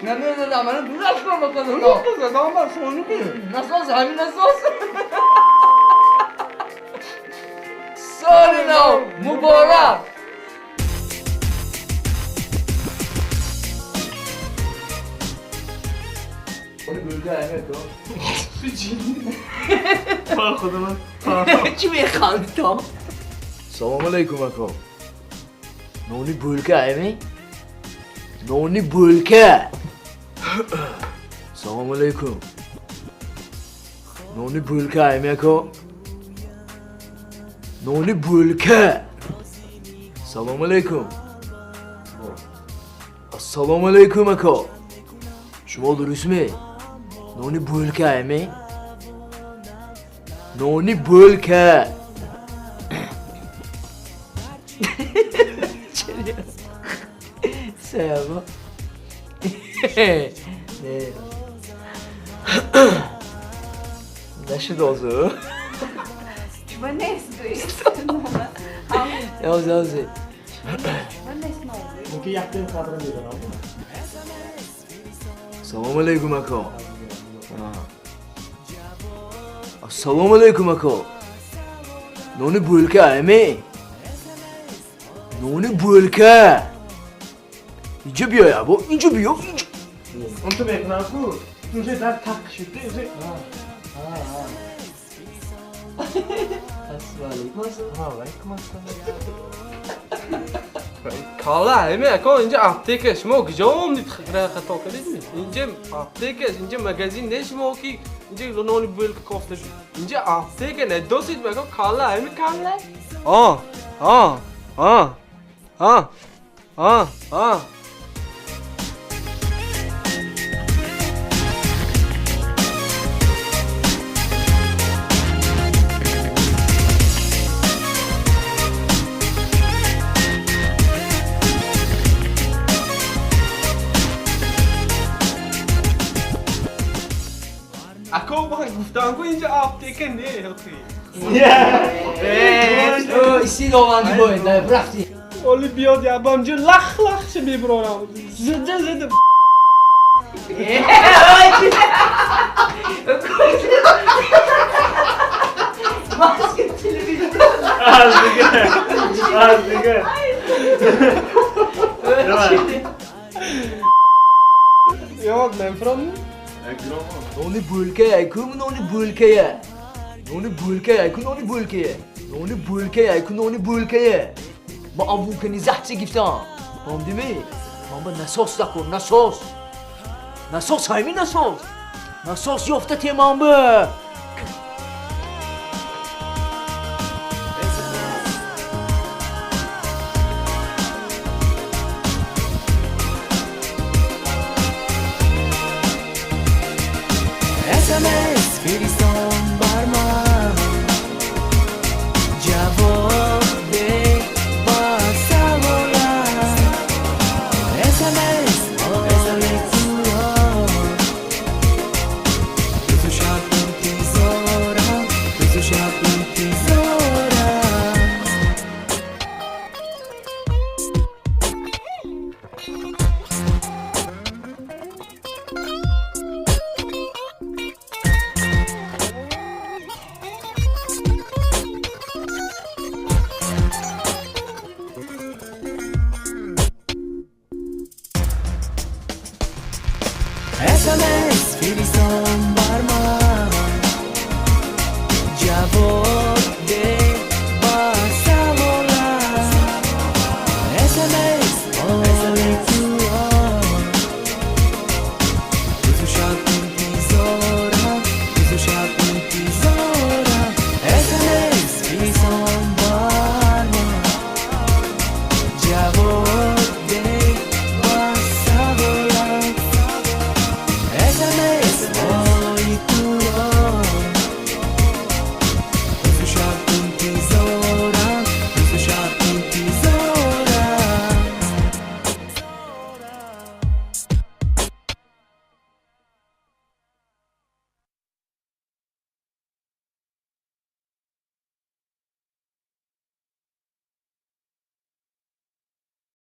نمی‌دونم من دوست دارم بکنم. نامه سونی کی؟ نساز همین نساز. سال نو مبارک. اون بلده همه تو. تا خودم. چی میخواد تو؟ سلام علیکم اکا. نونی بلکه همه؟ نونی بلکه. سلام علیکم. نونی بلکه همه اکا. نونی بلکه. سلام علیکم. السلام علیکم اکا. شما درست می؟ نونی بلکه همه؟ نونی بلکه. Servo. Deixa eu usar. Var nästa just. Jag usar. Var nästa oluyor? Bu ki yaptığın kadını neden aldın? Assalamu alaikum ako. Assalamu alaikum ako. Noni bulka mi? Noni bulka. اینجا بیا یا با اینجا بیا اینجا اون تو بکنم کو اینجا در تق شده اینجا Kalla mi? Ako ince apteke şmo gijom nit khra khato kadid mi? İnce apteke ince magazin ne şmo ki ince noni bölk kofte. İnce apteke ne dosit mi? Ako kalla mi kalla? Ah. Ako bang guftan ko ince apteke ne hoki? İstedi olan gibi oyunda bıraktı. Oli biyod ya bamcı lak şey bir program. Zıdı. Maske televizyon. Azdıgı. Yok ben from Noni bulka ya kum noni bulka ya. Noni bulka ya kum noni bulka ya. Noni bulka ya kum noni bulka ya. ما ابو کنی زحتی گفتم فهمیدی؟ من با نساس دکن نساس همین نساس یافته تیمان به SMS firiston barma javob de ba savola SMS ole tuo tu shapun tizora SMS firiston